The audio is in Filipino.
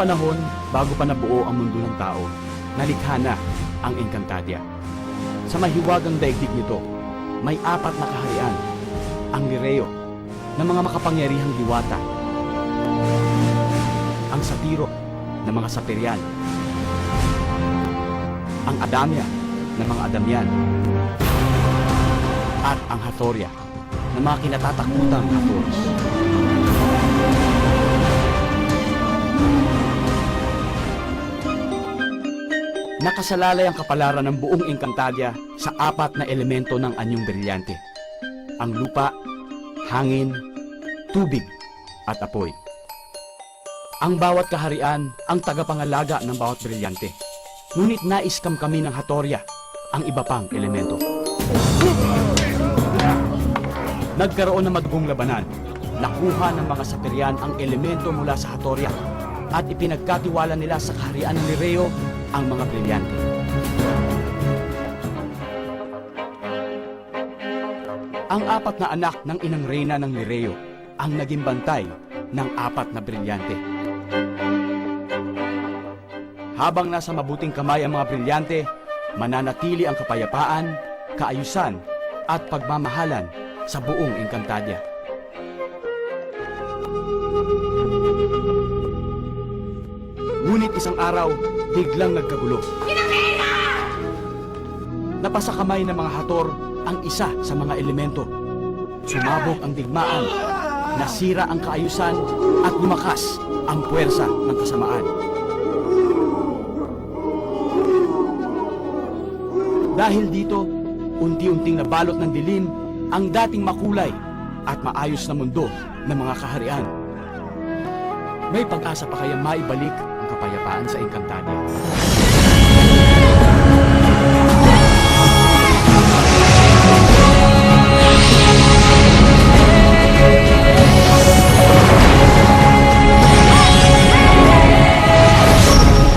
panahon bago pa nabuo ang mundo ng tao, nalikha na ang Encantadia. Sa mahiwagang daigdig nito, may 4 na kaharian. Ang Lireo, na mga makapangyarihang diwata. Ang Satiro, na mga Saperian. Ang Adamia, na mga Adamian. At ang Hathoria, na mga kinatatakutang Hathors. Nakasalalay ang kapalaran ng buong Encantadia sa 4 na elemento ng anyong brilyante. Ang lupa, hangin, tubig, at apoy. Ang bawat kaharian ang tagapangalaga ng bawat brilyante. Ngunit naiskam kami ng Hathoria ang iba pang elemento. Nagkaroon ng madugong labanan. Nakuha ng mga Saperian ang elemento mula sa Hathoria at ipinagkatiwala nila sa kaharian ng Lireo ang mga brilyante. Ang 4 na anak ng inang reyna ng Lireo ang naging bantay ng 4 na brilyante. Habang nasa mabuting kamay ang mga brilyante, mananatili ang kapayapaan, kaayusan at pagmamahalan sa buong Encantadia. Ngunit isang araw, biglang nagkagulo. Napasakamay ng mga Hathor ang isa sa mga elemento. Sumabog ang digmaan, nasira ang kaayusan at lumakas ang puwersa ng kasamaan. Dahil dito, unti-unting nabalot ng dilim ang dating makulay at maayos na mundo ng mga kaharian. May pag-asa pa kaya maibalik ang kapayapaan sa Encantadia?